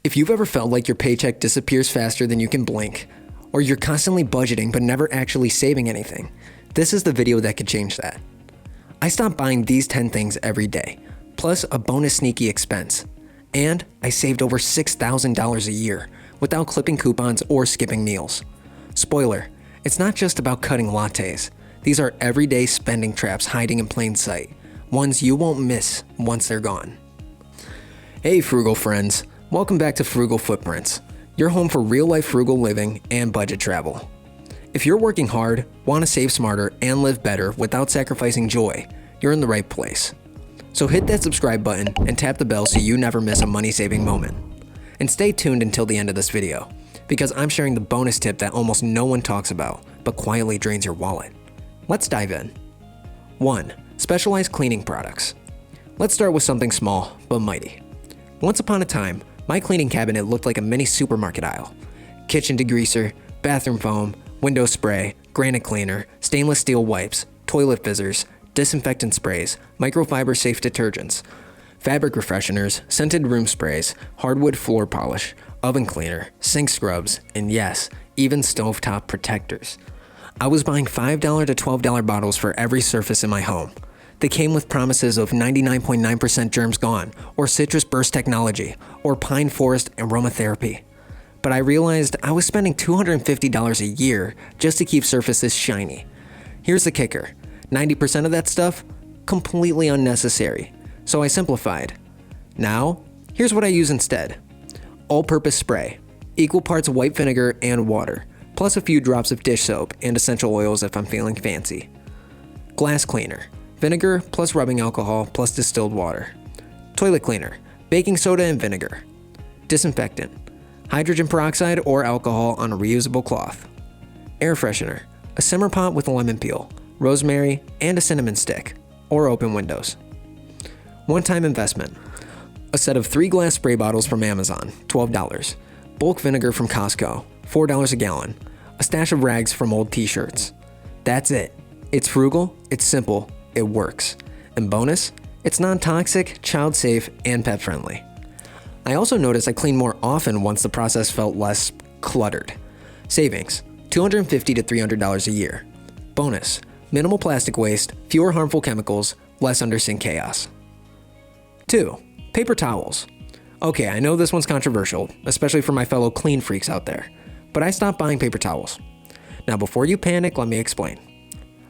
If you've ever felt like your paycheck disappears faster than you can blink, or you're constantly budgeting but never actually saving anything, this is the video that could change that. I stopped buying these 10 things every day, plus a bonus sneaky expense. And I saved over $6,000 a year without clipping coupons or skipping meals. Spoiler, it's not just about cutting lattes. These are everyday spending traps hiding in plain sight, ones you won't miss once they're gone. Hey Frugal friends, welcome back to Frugal Footprints, your home for real-life frugal living and budget travel. If you're working hard, want to save smarter, and live better without sacrificing joy, you're in the right place. So hit that subscribe button and tap the bell so you never miss a money-saving moment. And stay tuned until the end of this video, because I'm sharing the bonus tip that almost no one talks about, but quietly drains your wallet. Let's dive in. 1. Specialized cleaning products. Let's start with something small, but mighty. Once upon a time, my cleaning cabinet looked like a mini supermarket aisle. Kitchen degreaser, bathroom foam, window spray, granite cleaner, stainless steel wipes, toilet fizzers, disinfectant sprays, microfiber safe detergents, fabric refresheners, scented room sprays, hardwood floor polish, oven cleaner, sink scrubs, and yes, even stovetop protectors. I was buying $5 to $12 bottles for every surface in my home. They came with promises of 99.9% germs gone, or citrus burst technology, or pine forest aromatherapy. But I realized I was spending $250 a year just to keep surfaces shiny. Here's the kicker, 90% of that stuff, completely unnecessary. So I simplified. Now, here's what I use instead. All-purpose spray, equal parts white vinegar and water, plus a few drops of dish soap and essential oils if I'm feeling fancy. Glass cleaner, vinegar plus rubbing alcohol plus distilled water. Toilet cleaner, baking soda and vinegar. Disinfectant, hydrogen peroxide or alcohol on a reusable cloth. Air freshener, a simmer pot with a lemon peel, rosemary, and a cinnamon stick, or open windows. One-time investment, a set of 3 glass spray bottles from Amazon, $12. Bulk vinegar from Costco, $4 a gallon. A stash of rags from old t-shirts. That's it. It's frugal, it's simple, it works. And bonus, it's non-toxic, child-safe, and pet-friendly. I also noticed I cleaned more often once the process felt less cluttered. Savings, $250 to $300 a year. Bonus, minimal plastic waste, fewer harmful chemicals, less under-sink chaos. 2. Paper towels. Okay, I know this one's controversial, especially for my fellow clean freaks out there, but I stopped buying paper towels. Now before you panic, let me explain.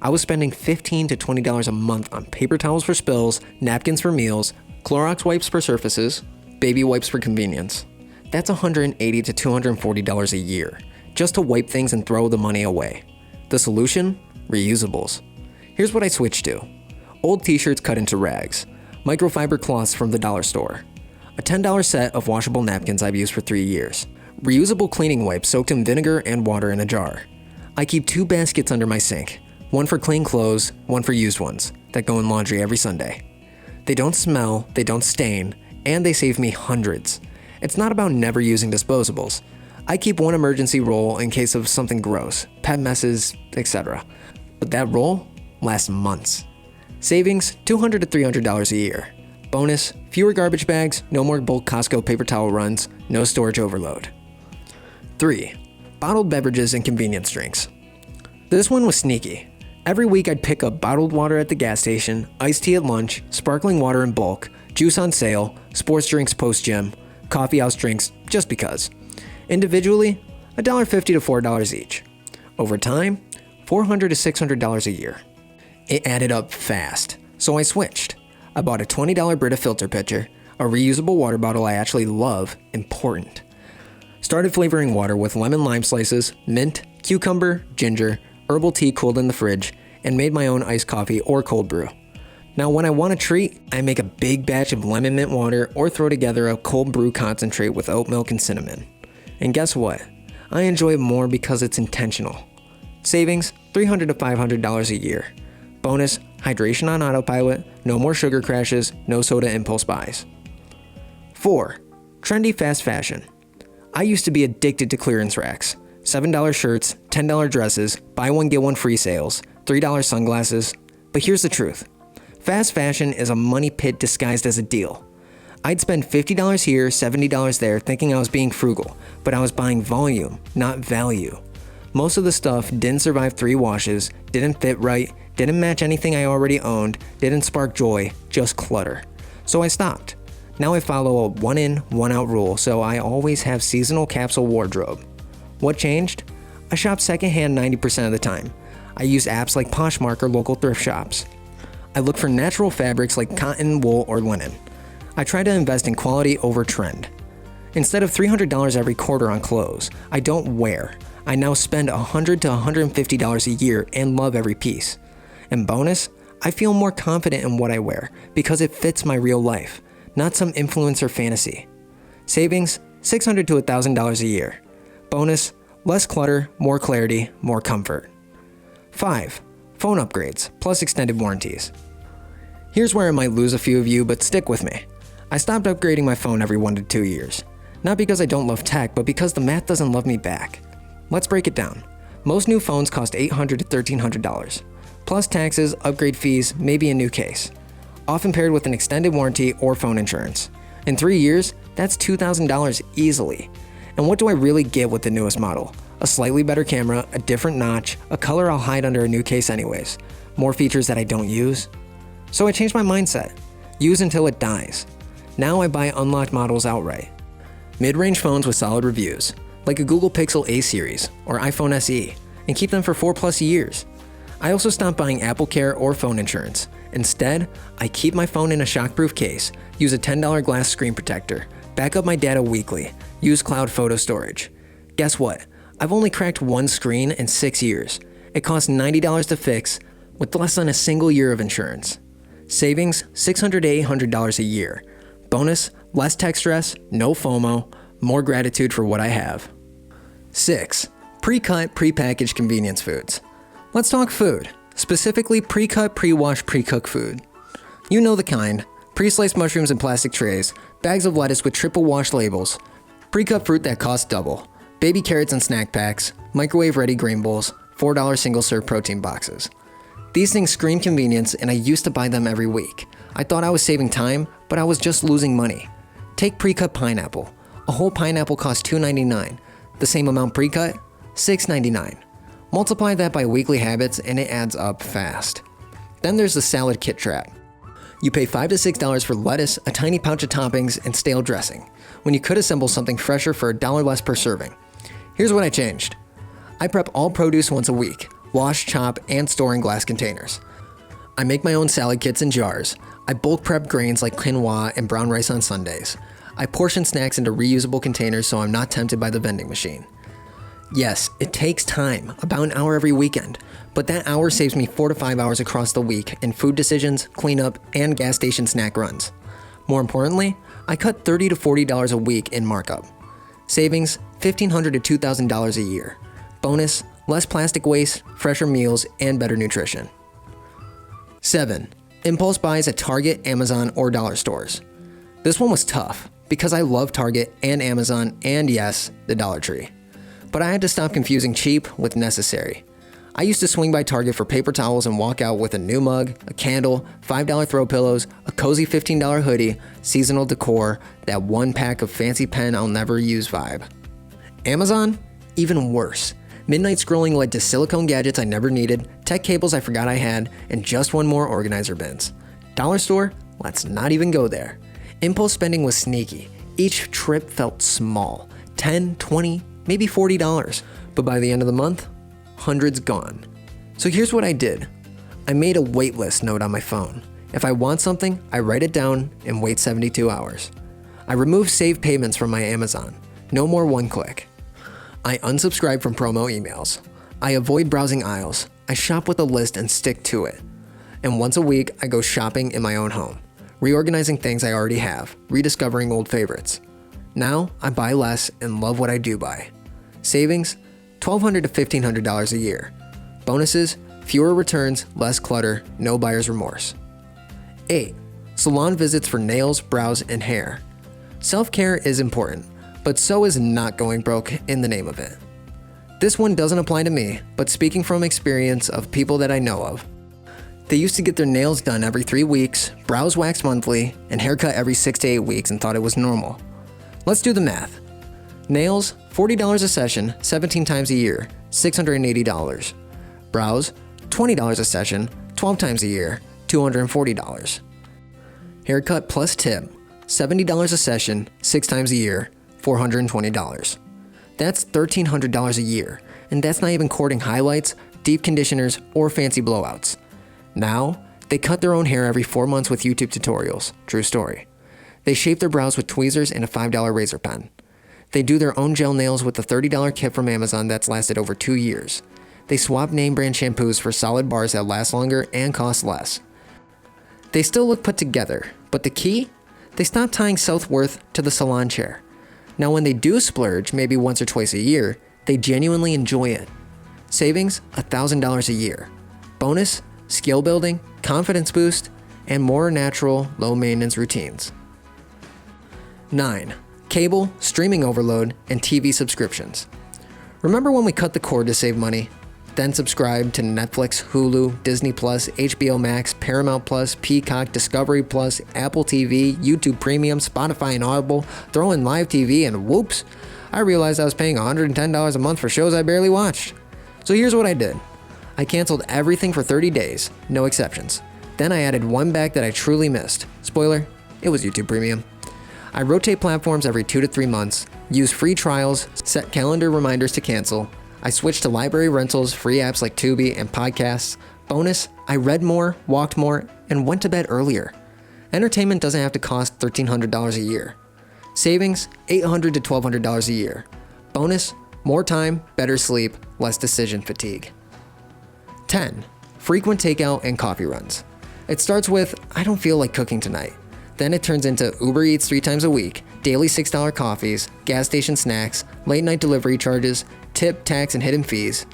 I was spending $15 to $20 a month on paper towels for spills, napkins for meals, Clorox wipes for surfaces, baby wipes for convenience. That's $180 to $240 a year, just to wipe things and throw the money away. The solution? Reusables. Here's what I switched to. Old t-shirts cut into rags, microfiber cloths from the dollar store, a $10 set of washable napkins I've used for 3 years, reusable cleaning wipes soaked in vinegar and water in a jar. I keep 2 baskets under my sink, one for clean clothes, one for used ones, that go in laundry every Sunday. They don't smell, they don't stain, and they save me hundreds. It's not about never using disposables. I keep one emergency roll in case of something gross, pet messes, etc. But that roll lasts months. Savings, $200 to $300 a year. Bonus, fewer garbage bags, no more bulk Costco paper towel runs, no storage overload. 3. Bottled beverages and convenience drinks. This one was sneaky. Every week I'd pick up bottled water at the gas station, iced tea at lunch, sparkling water in bulk, juice on sale, sports drinks post-gym, coffee house drinks just because. Individually, $1.50 to $4 each. Over time, $400 to $600 a year. It added up fast, so I switched. I bought a $20 Brita filter pitcher, a reusable water bottle I actually love, important. Started flavoring water with lemon lime slices, mint, cucumber, ginger, herbal tea cooled in the fridge, and made my own iced coffee or cold brew. Now when I want a treat, I make a big batch of lemon mint water or throw together a cold brew concentrate with oat milk and cinnamon. And guess what? I enjoy it more because it's intentional. Savings, $300 to $500 a year. Bonus, hydration on autopilot, no more sugar crashes, no soda impulse buys. 4. Trendy fast fashion. I used to be addicted to clearance racks. $7 shirts, $10 dresses, buy one get one free sales, $3 sunglasses. But here's the truth. Fast fashion is a money pit disguised as a deal. I'd spend $50 here, $70 there thinking I was being frugal, but I was buying volume, not value. Most of the stuff didn't survive 3 washes, didn't fit right, didn't match anything I already owned, didn't spark joy, just clutter. So I stopped. Now I follow a 1 in, 1 out rule, so I always have seasonal capsule wardrobe. What changed? I shop secondhand 90% of the time. I use apps like Poshmark or local thrift shops. I look for natural fabrics like cotton, wool, or linen. I try to invest in quality over trend. Instead of $300 every quarter on clothes I don't wear, I now spend $100 to $150 a year and love every piece. And bonus, I feel more confident in what I wear because it fits my real life, not some influencer fantasy. Savings, $600 to $1,000 a year. Bonus, less clutter, more clarity, more comfort. 5. Phone upgrades, plus extended warranties. Here's where I might lose a few of you, but stick with me. I stopped upgrading my phone every 1 to 2 years. Not because I don't love tech, but because the math doesn't love me back. Let's break it down. Most new phones cost $800 to $1,300. Plus taxes, upgrade fees, maybe a new case. Often paired with an extended warranty or phone insurance. In 3 years, that's $2,000 easily. And what do I really get with the newest model? A slightly better camera, a different notch, a color I'll hide under a new case anyways. More features that I don't use. So I changed my mindset. Use until it dies. Now I buy unlocked models outright. Mid-range phones with solid reviews, like a Google Pixel A series or iPhone SE, and keep them for 4+ years. I also stopped buying AppleCare or phone insurance. Instead, I keep my phone in a shockproof case, use a $10 glass screen protector, back up my data weekly, use cloud photo storage. Guess what? I've only cracked 1 screen in 6 years. It costs $90 to fix, with less than a single year of insurance. Savings, $600 to $800 a year. Bonus, less tech stress, no FOMO, more gratitude for what I have. 6. Pre-cut, prepackaged convenience foods. Let's talk food, specifically pre-cut, pre-washed, pre-cooked food. You know the kind: pre-sliced mushrooms in plastic trays, bags of lettuce with triple wash labels, pre-cut fruit that costs double, baby carrots in snack packs, microwave-ready grain bowls, $4 single-serve protein boxes. These things scream convenience, and I used to buy them every week. I thought I was saving time, but I was just losing money. Take pre-cut pineapple. A whole pineapple costs $2.99. The same amount pre-cut? $6.99. Multiply that by weekly habits and it adds up fast. Then there's the salad kit trap. You pay $5 to $6 for lettuce, a tiny pouch of toppings, and stale dressing, when you could assemble something fresher for $1 less per serving. Here's what I changed. I prep all produce once a week, wash, chop, and store in glass containers. I make my own salad kits in jars. I bulk prep grains like quinoa and brown rice on Sundays. I portion snacks into reusable containers so I'm not tempted by the vending machine. Yes, it takes time, about an hour every weekend, but that hour saves me 4 to 5 hours across the week in food decisions, cleanup, and gas station snack runs. More importantly, I cut $30 to $40 a week in markup. Savings, $1,500 to $2,000 a year. Bonus, less plastic waste, fresher meals, and better nutrition. 7. Impulse buys at Target, Amazon, or dollar stores. This one was tough because I love Target and Amazon and, yes, the Dollar Tree. But I had to stop confusing cheap with necessary. I used to swing by Target for paper towels and walk out with a new mug, a candle, $5 throw pillows, a cozy $15 hoodie, seasonal decor, that 1 pack of fancy pen I'll never use vibe. Amazon? Even worse. Midnight scrolling led to silicone gadgets I never needed, tech cables I forgot I had, and just 1 more organizer bins. Dollar store? Let's not even go there. Impulse spending was sneaky. Each trip felt small. $10, $20, maybe $40. But by the end of the month, hundreds gone. So here's what I did. I made a wait list note on my phone. If I want something, I write it down and wait 72 hours. I remove saved payments from my Amazon. No more one click. I unsubscribe from promo emails. I avoid browsing aisles. I shop with a list and stick to it. And once a week, I go shopping in my own home, reorganizing things I already have, rediscovering old favorites. Now, I buy less and love what I do buy. Savings, $1,200 to $1,500 a year. Bonuses, fewer returns, less clutter, no buyer's remorse. 8. Salon visits for nails, brows, and hair. Self-care is important, but so is not going broke in the name of it. This one doesn't apply to me, but speaking from experience of people that I know of, They used to get their nails done every 3 weeks, brows waxed monthly, and haircut every 6 to 8 weeks and thought it was normal. Let's do the math. Nails, $40 a session, 17 times a year, $680. Brows, $20 a session, 12 times a year, $240. Haircut plus tip, $70 a session, 6 times a year, $420. That's $1,300 a year, and that's not even courting highlights, deep conditioners, or fancy blowouts. Now, they cut their own hair every 4 months with YouTube tutorials. True story. They shape their brows with tweezers and a $5 razor pen. They do their own gel nails with a $30 kit from Amazon that's lasted over 2 years. They swap name brand shampoos for solid bars that last longer and cost less. They still look put together, but the key? They stop tying self-worth to the salon chair. Now when they do splurge, maybe once or twice a year, they genuinely enjoy it. Savings, $1,000 a year. Bonus, skill building, confidence boost, and more natural, low-maintenance routines. 9. Cable, streaming overload, and TV subscriptions. Remember when we cut the cord to save money? Then subscribed to Netflix, Hulu, Disney+, HBO Max, Paramount+, Peacock, Discovery+, Apple TV, YouTube Premium, Spotify, and Audible, throw in live TV, and whoops, I realized I was paying $110 a month for shows I barely watched. So here's what I did. I canceled everything for 30 days, no exceptions. Then I added one back that I truly missed. Spoiler, it was YouTube Premium. I rotate platforms every 2 to 3 months, use free trials, set calendar reminders to cancel. I switched to library rentals, free apps like Tubi, and podcasts. Bonus, I read more, walked more, and went to bed earlier. Entertainment doesn't have to cost $1,300 a year. Savings, $800 to $1,200 a year. Bonus, more time, better sleep, less decision fatigue. 10. Frequent takeout and coffee runs. It starts with, I don't feel like cooking tonight. Then it turns into Uber Eats 3 times a week, daily $6 coffees, gas station snacks, late night delivery charges, tip, tax, and hidden fees.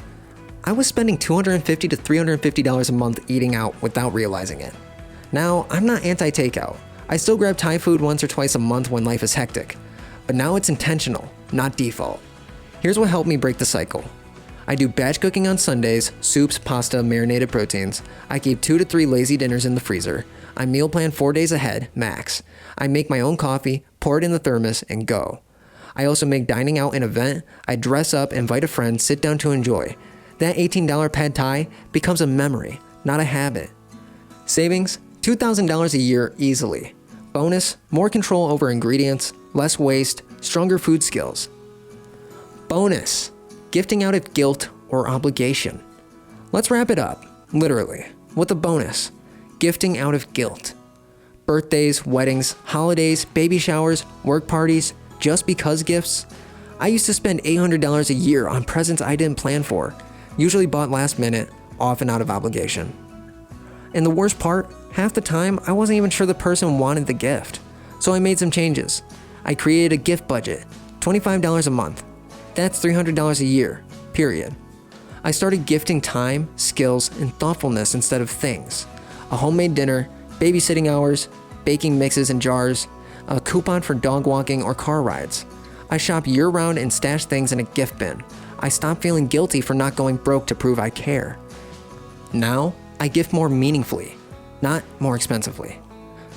I was spending $250 to $350 a month eating out without realizing it. Now, I'm not anti-takeout. I still grab Thai food once or twice a month when life is hectic. But now it's intentional, not default. Here's what helped me break the cycle. I do batch cooking on Sundays, soups, pasta, marinated proteins. I keep 2 to 3 lazy dinners in the freezer. I meal plan 4 days ahead, max. I make my own coffee, pour it in the thermos, and go. I also make dining out an event. I dress up, invite a friend, sit down to enjoy. That $18 pad thai becomes a memory, not a habit. Savings, $2,000 a year easily. Bonus, more control over ingredients, less waste, stronger food skills. Bonus, gifting out of guilt or obligation. Let's wrap it up, literally, with a bonus. Gifting out of guilt. Birthdays, weddings, holidays, baby showers, work parties, just because gifts. I used to spend $800 a year on presents I didn't plan for, usually bought last minute, often out of obligation. And the worst part, half the time I wasn't even sure the person wanted the gift. So I made some changes. I created a gift budget, $25 a month. That's $300 a year, period. I started gifting time, skills, and thoughtfulness instead of things. A homemade dinner, babysitting hours, baking mixes and jars, a coupon for dog walking or car rides. I shop year-round and stash things in a gift bin. I stopped feeling guilty for not going broke to prove I care. Now, I gift more meaningfully, not more expensively.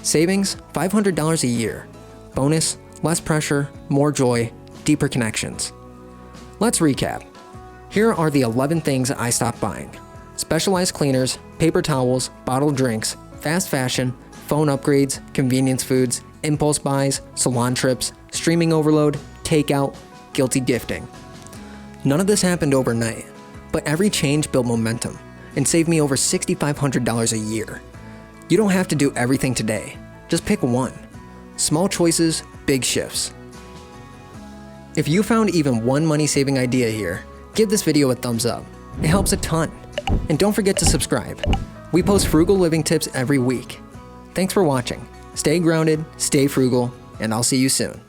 Savings, $500 a year. Bonus, less pressure, more joy, deeper connections. Let's recap. Here are the 11 things I stopped buying. Specialized cleaners, paper towels, bottled drinks, fast fashion, phone upgrades, convenience foods, impulse buys, salon trips, streaming overload, takeout, guilty gifting. None of this happened overnight, but every change built momentum and saved me over $6,500 a year. You don't have to do everything today. Just pick one. Small choices, big shifts. If you found even one money-saving idea here, give this video a thumbs up. It helps a ton. And don't forget to subscribe. We post frugal living tips every week. Thanks for watching. Stay grounded, stay frugal, and I'll see you soon.